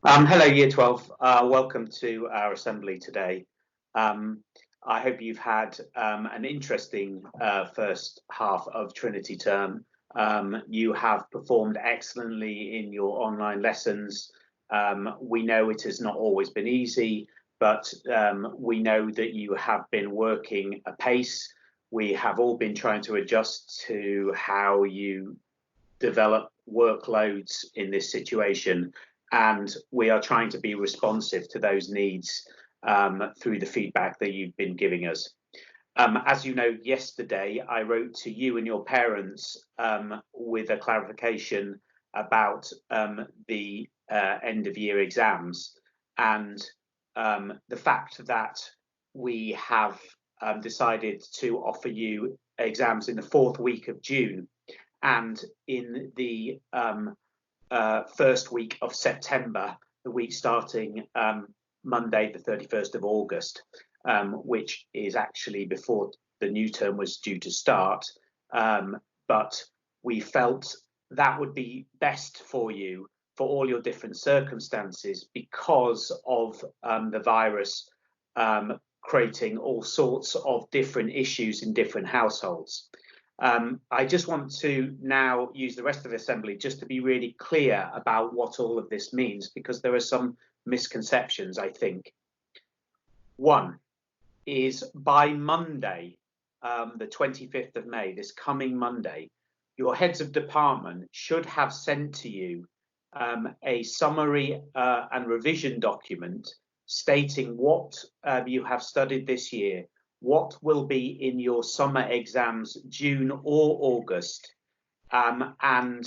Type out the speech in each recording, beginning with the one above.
Hello, Year 12. Welcome to our assembly today. Um, I hope you've had an interesting first half of Trinity term. You have performed excellently in your online lessons. We know it has not always been easy, but we know that you have been working apace. We have all been trying to adjust to how you develop workloads in this situation, and we are trying to be responsive to those needs through the feedback that you've been giving us. As you know, yesterday I wrote to you and your parents with a clarification about the end of year exams, and the fact that we have decided to offer you exams in the fourth week of June and in the first week of September, the week starting Monday, the 31st of August, which is actually before the new term was due to start. But we felt that would be best for you for all your different circumstances because of the virus creating all sorts of different issues in different households. I just want to now use the rest of the assembly just to be really clear about what all of this means, because there are some misconceptions, I think. One is by Monday, the 25th of May, this coming Monday, your heads of department should have sent to you a summary and revision document stating what you have studied this year, what will be in your summer exams, June or August, and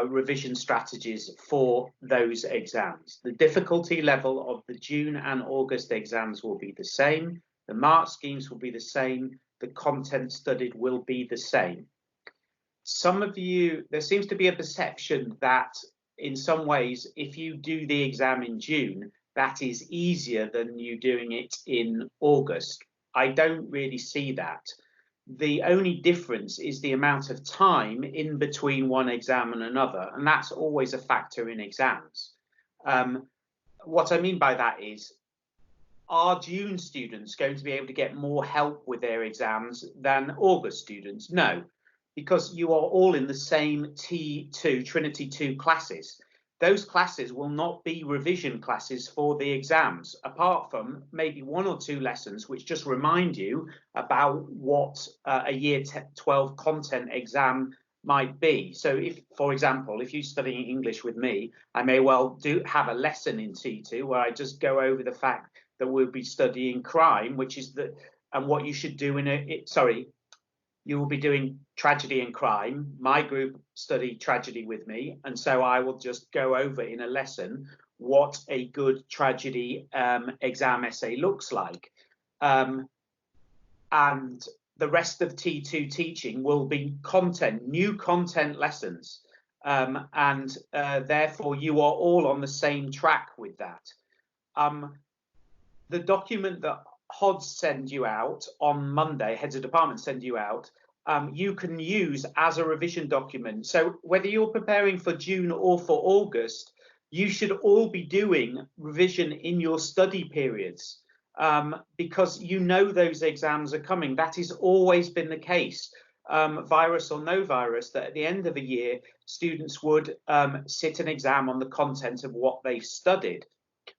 revision strategies for those exams. The difficulty level of the June and August exams will be the same. The mark schemes will be the same. The content studied will be the same. Some of you, there seems to be a perception that in some ways, if you do the exam in June, that is easier than you doing it in August. I don't really see that. The only difference is the amount of time in between one exam and another, and that's always a factor in exams. What I mean by that is, are June students going to be able to get more help with their exams than August students? No, because you are all in the same T2, Trinity 2 classes. Those classes will not be revision classes for the exams, apart from maybe one or two lessons which just remind you about what a year 12 content exam might be. So if, for example, if you're studying English with me, I may well have a lesson in T2 where I just go over the fact that we'll be studying crime, which is and what you should do you will be doing tragedy and crime. My group study tragedy with me, and so I will just go over in a lesson what a good tragedy exam essay looks like. And the rest of T2 teaching will be new content lessons. And therefore you are all on the same track with that. The document that HODs send you out on Monday, heads of department send you out, you can use as a revision document. So whether you're preparing for June or for August, you should all be doing revision in your study periods, because you know those exams are coming. That has always been the case, virus or no virus, that at the end of the year, students would sit an exam on the content of what they've studied.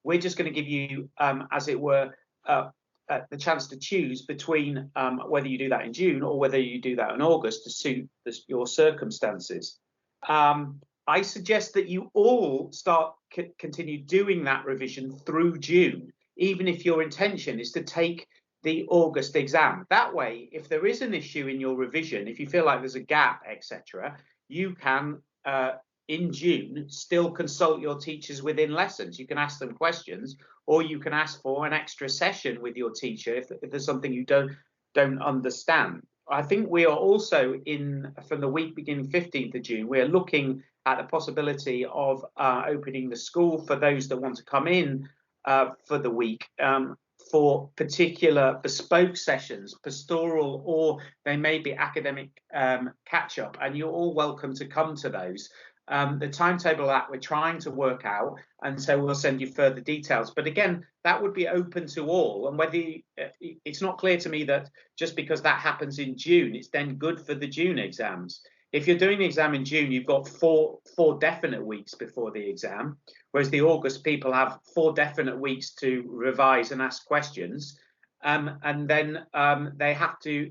We're just going to give you, as it were, the chance to choose between whether you do that in June or whether you do that in August to suit your circumstances. I suggest that you all continue doing that revision through June, even if your intention is to take the August exam. That way, if there is an issue in your revision, if you feel like there's a gap, etc., you can in June still consult your teachers within lessons. You can ask them questions, or you can ask for an extra session with your teacher if there's something you don't understand. I think we are also from the week beginning 15th of June, we're looking at the possibility of opening the school for those that want to come in for the week, for particular bespoke sessions, pastoral, or they may be academic catch-up, and you're all welcome to come to those. The timetable that we're trying to work out, and so we'll send you further details. But again, that would be open to all, and whether it's not clear to me that just because that happens in June, it's then good for the June exams. If you're doing the exam in June, you've got four definite weeks before the exam, whereas the August people have 4 definite weeks to revise and ask questions, and then they have to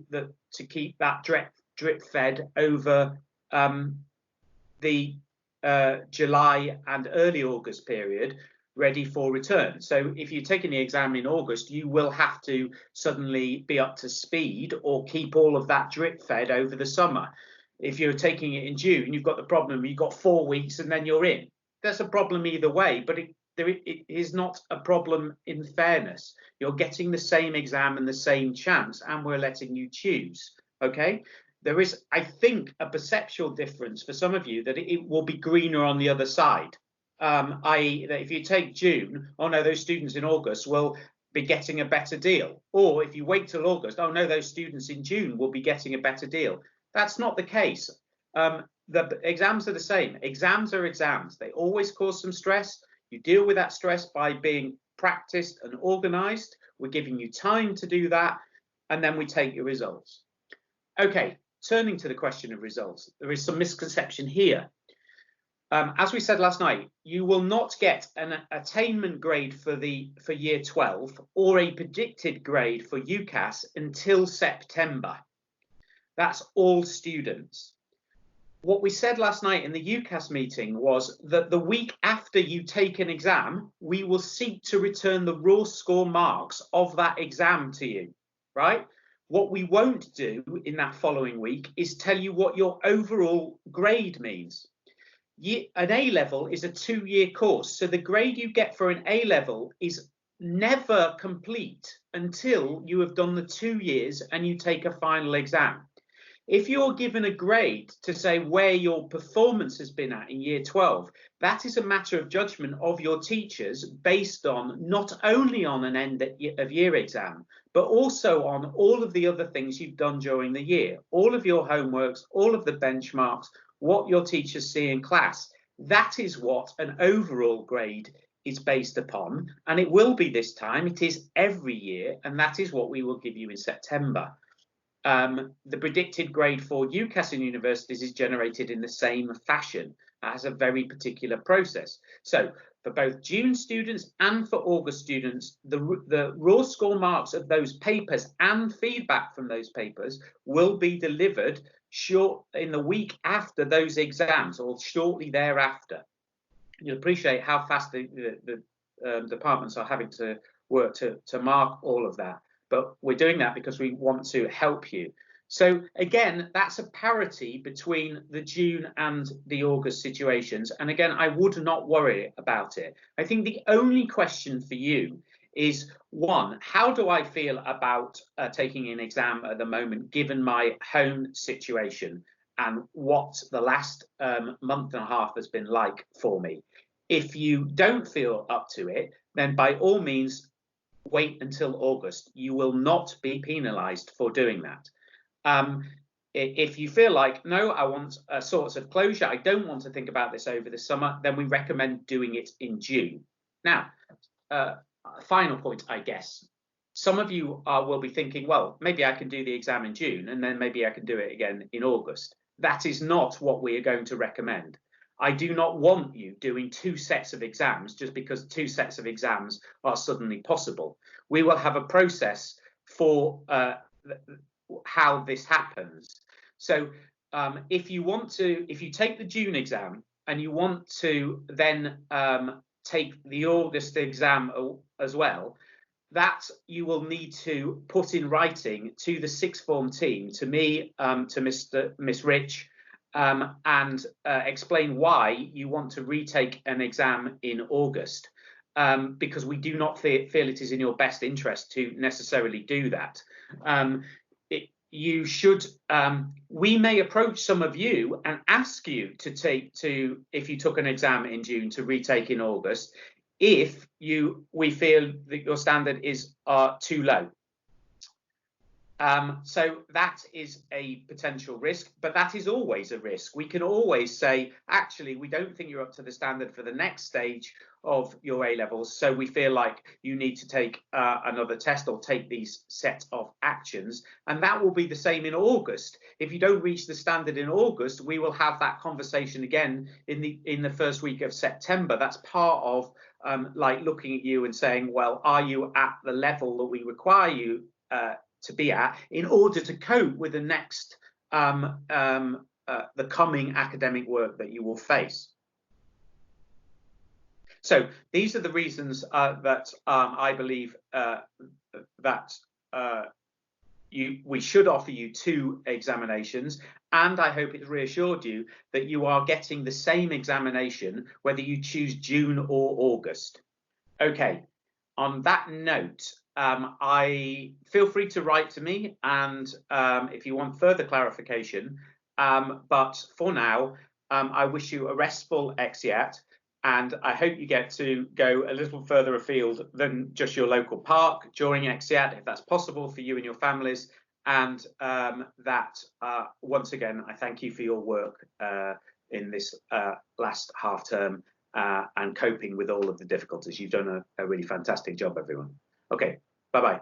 keep that drip fed over the July and early August period, ready for return. So if you're taking the exam in August, you will have to suddenly be up to speed or keep all of that drip fed over the summer. If you're taking it in June, you've got the problem, you've got 4 weeks and then you're in. That's a problem either way, but it is not a problem in fairness. You're getting the same exam and the same chance, and we're letting you choose, okay? There is, I think, a perceptual difference for some of you that it will be greener on the other side, i.e. that if you take June, oh no, those students in August will be getting a better deal. Or if you wait till August, oh no, those students in June will be getting a better deal. That's not the case. The exams are the same. Exams are exams. They always cause some stress. You deal with that stress by being practiced and organised. We're giving you time to do that, and then we take your results. Okay, turning to the question of results, there is some misconception here. As we said last night, you will not get an attainment grade for year 12 or a predicted grade for UCAS until September. That's all students. What we said last night in the UCAS meeting was that the week after you take an exam, we will seek to return the raw score marks of that exam to you, right? What we won't do in that following week is tell you what your overall grade means. An A-level is a 2-year course, so the grade you get for an A-level is never complete until you have done the 2 years and you take a final exam. If you're given a grade to say where your performance has been at in year 12, that is a matter of judgment of your teachers based on not only on an end of year exam, but also on all of the other things you've done during the year, all of your homeworks, all of the benchmarks, what your teachers see in class. That is what an overall grade is based upon, and it will be this time. It is every year, and that is what we will give you in September. The predicted grade for UCAS in universities is generated in the same fashion as a very particular process. So for both June students and for August students, the raw score marks of those papers and feedback from those papers will be delivered in the week after those exams or shortly thereafter. You'll appreciate how fast the departments are having to work to mark all of that. But we're doing that because we want to help you. So again, that's a parity between the June and the August situations. And again, I would not worry about it. I think the only question for you is, one, how do I feel about taking an exam at the moment, given my home situation and what the last month and a half has been like for me? If you don't feel up to it, then by all means, wait until August. You will not be penalised for doing that. If you feel like, no, I want a sort of closure, I don't want to think about this over the summer, then we recommend doing it in June. Now, final point, I guess. Some of you will be thinking, well, maybe I can do the exam in June and then maybe I can do it again in August. That is not what we are going to recommend. I do not want you doing 2 sets of exams just because 2 sets of exams are suddenly possible. We will have a process for how this happens. So if you take the June exam and you want to then take the August exam as well, that you will need to put in writing to the sixth form team, to me, to Miss Rich, and explain why you want to retake an exam in August, because we do not feel it is in your best interest to necessarily do that. You should, we may approach some of you and ask you if you took an exam in June, to retake in August, if we feel that your standard is too low. So that is a potential risk, but that is always a risk. We can always say, actually, we don't think you're up to the standard for the next stage of your A levels, so we feel like you need to take another test or take these set of actions, and that will be the same in August. If you don't reach the standard in August, we will have that conversation again in the first week of September. That's part of like looking at you and saying, well, are you at the level that we require you to be at in order to cope with the next the coming academic work that you will face. So these are the reasons that I believe that we should offer you 2 examinations, and I hope it's reassured you that you are getting the same examination whether you choose June or August. Okay, on that note, I feel free to write to me, and if you want further clarification. But for now, I wish you a restful exeat, and I hope you get to go a little further afield than just your local park during exeat, if that's possible for you and your families. And once again, I thank you for your work in this last half term. And coping with all of the difficulties. You've done a really fantastic job, everyone. Okay, bye-bye.